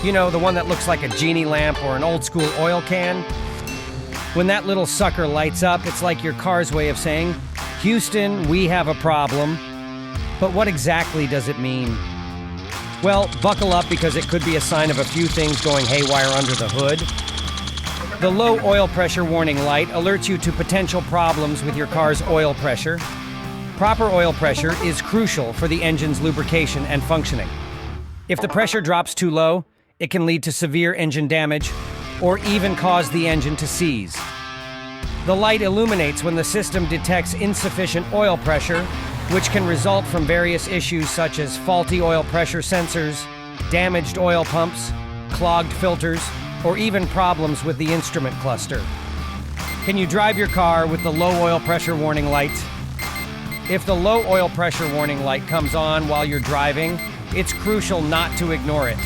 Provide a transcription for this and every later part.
You know, the one that looks like a genie lamp or an old school oil can? When that little sucker lights up, it's like your car's way of saying, "Houston, we have a problem." But what exactly does it mean? Well, buckle up because it could be a sign of a few things going haywire under the hood. The low oil pressure warning light alerts you to potential problems with your car's oil pressure. Proper oil pressure is crucial for the engine's lubrication and functioning. If the pressure drops too low, it can lead to severe engine damage or even cause the engine to seize. The light illuminates when the system detects insufficient oil pressure, which can result from various issues such as faulty oil pressure sensors, damaged oil pumps, clogged filters, or even problems with the instrument cluster. Can you drive your car with the low oil pressure warning light? If the low oil pressure warning light comes on while you're driving, it's crucial not to ignore it.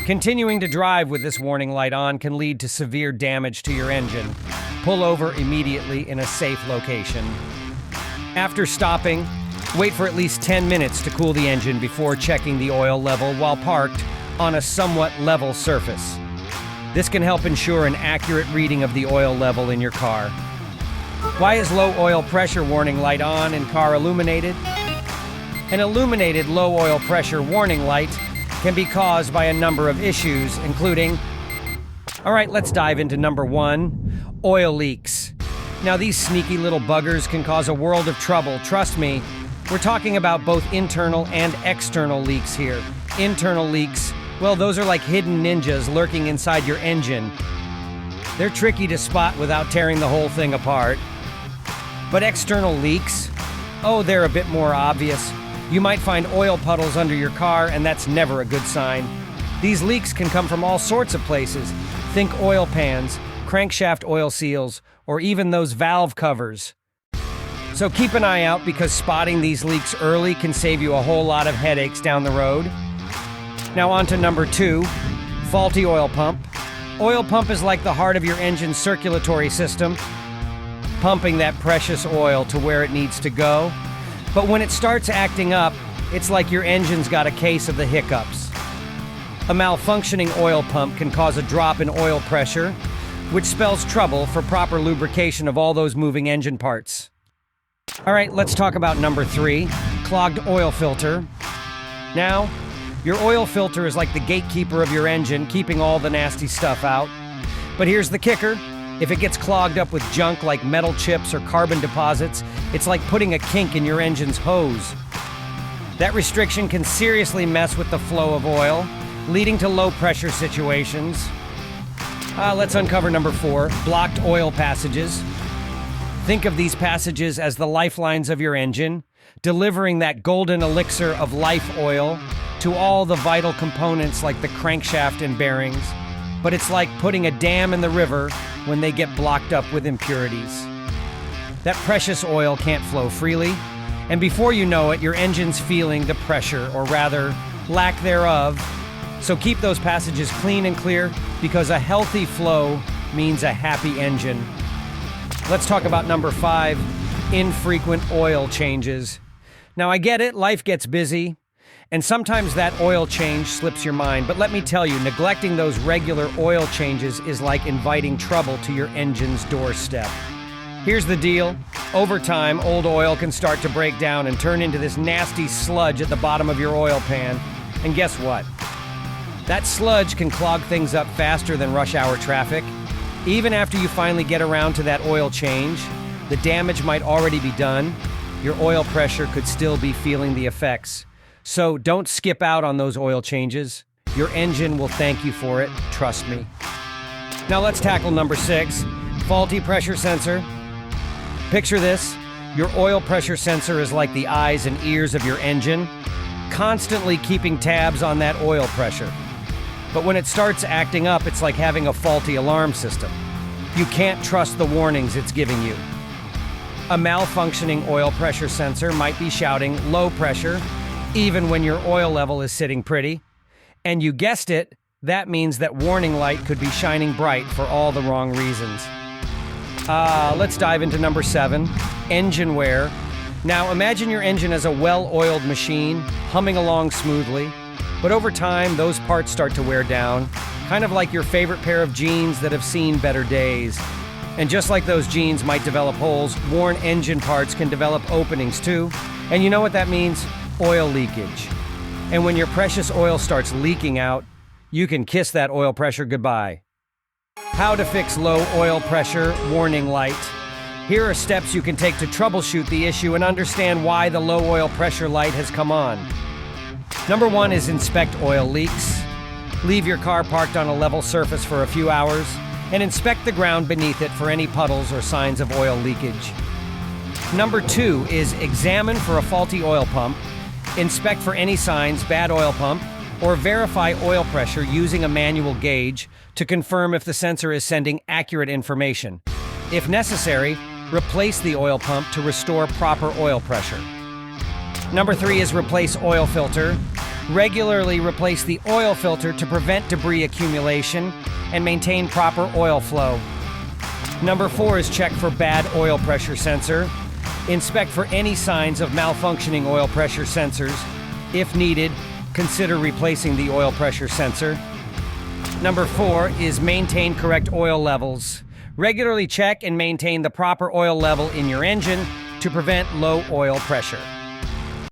Continuing to drive with this warning light on can lead to severe damage to your engine. Pull over immediately in a safe location. After stopping, wait for at least 10 minutes to cool the engine before checking the oil level while parked on a somewhat level surface. This can help ensure an accurate reading of the oil level in your car. Why is low oil pressure warning light on and car illuminated? An illuminated low oil pressure warning light can be caused by a number of issues, including... All right, let's dive into number 1, oil leaks. Now, these sneaky little buggers can cause a world of trouble. Trust me, we're talking about both internal and external leaks here. Internal leaks, well, those are like hidden ninjas lurking inside your engine. They're tricky to spot without tearing the whole thing apart. But external leaks, oh, they're a bit more obvious. You might find oil puddles under your car, and that's never a good sign. These leaks can come from all sorts of places. Think oil pans, crankshaft oil seals, or even those valve covers. So keep an eye out because spotting these leaks early can save you a whole lot of headaches down the road. Now on to number 2, faulty oil pump. Oil pump is like the heart of your engine's circulatory system, pumping that precious oil to where it needs to go. But when it starts acting up, it's like your engine's got a case of the hiccups. A malfunctioning oil pump can cause a drop in oil pressure, which spells trouble for proper lubrication of all those moving engine parts. All right, let's talk about number 3, clogged oil filter. Now, your oil filter is like the gatekeeper of your engine, keeping all the nasty stuff out. But here's the kicker. If it gets clogged up with junk like metal chips or carbon deposits, it's like putting a kink in your engine's hose. That restriction can seriously mess with the flow of oil, leading to low pressure situations. Let's uncover number 4, blocked oil passages. Think of these passages as the lifelines of your engine, delivering that golden elixir of life oil to all the vital components like the crankshaft and bearings. But it's like putting a dam in the river when they get blocked up with impurities. That precious oil can't flow freely, and before you know it, your engine's feeling the pressure, or rather, lack thereof. So keep those passages clean and clear, because a healthy flow means a happy engine. Let's talk about number 5, infrequent oil changes. Now I get it, life gets busy, and sometimes that oil change slips your mind, but let me tell you, neglecting those regular oil changes is like inviting trouble to your engine's doorstep. Here's the deal. Over time, old oil can start to break down and turn into this nasty sludge at the bottom of your oil pan. And guess what? That sludge can clog things up faster than rush hour traffic. Even after you finally get around to that oil change, the damage might already be done. Your oil pressure could still be feeling the effects. So don't skip out on those oil changes. Your engine will thank you for it, trust me. Now let's tackle number 6, faulty pressure sensor. Picture this, your oil pressure sensor is like the eyes and ears of your engine, constantly keeping tabs on that oil pressure. But when it starts acting up, it's like having a faulty alarm system. You can't trust the warnings it's giving you. A malfunctioning oil pressure sensor might be shouting low pressure, even when your oil level is sitting pretty. And you guessed it, that means that warning light could be shining bright for all the wrong reasons. Let's dive into number 7, engine wear. Now imagine your engine as a well-oiled machine, humming along smoothly, But over time, those parts start to wear down, kind of like your favorite pair of jeans that have seen better days. And just like those jeans might develop holes, worn engine parts can develop openings too. And you know what that means? Oil leakage. And when your precious oil starts leaking out, you can kiss that oil pressure goodbye. How to fix low oil pressure warning light. Here are steps you can take to troubleshoot the issue and understand why the low oil pressure light has come on. Number 1 is inspect oil leaks. Leave your car parked on a level surface for a few hours and inspect the ground beneath it for any puddles or signs of oil leakage. Number 2 is examine for a faulty oil pump, inspect for any signs, bad oil pump, or verify oil pressure using a manual gauge to confirm if the sensor is sending accurate information. If necessary, replace the oil pump to restore proper oil pressure. Number 3 is replace oil filter. Regularly replace the oil filter to prevent debris accumulation and maintain proper oil flow. Number 4 is check for bad oil pressure sensor. Inspect for any signs of malfunctioning oil pressure sensors. If needed, consider replacing the oil pressure sensor. Number 4 is maintain correct oil levels. Regularly check and maintain the proper oil level in your engine to prevent low oil pressure.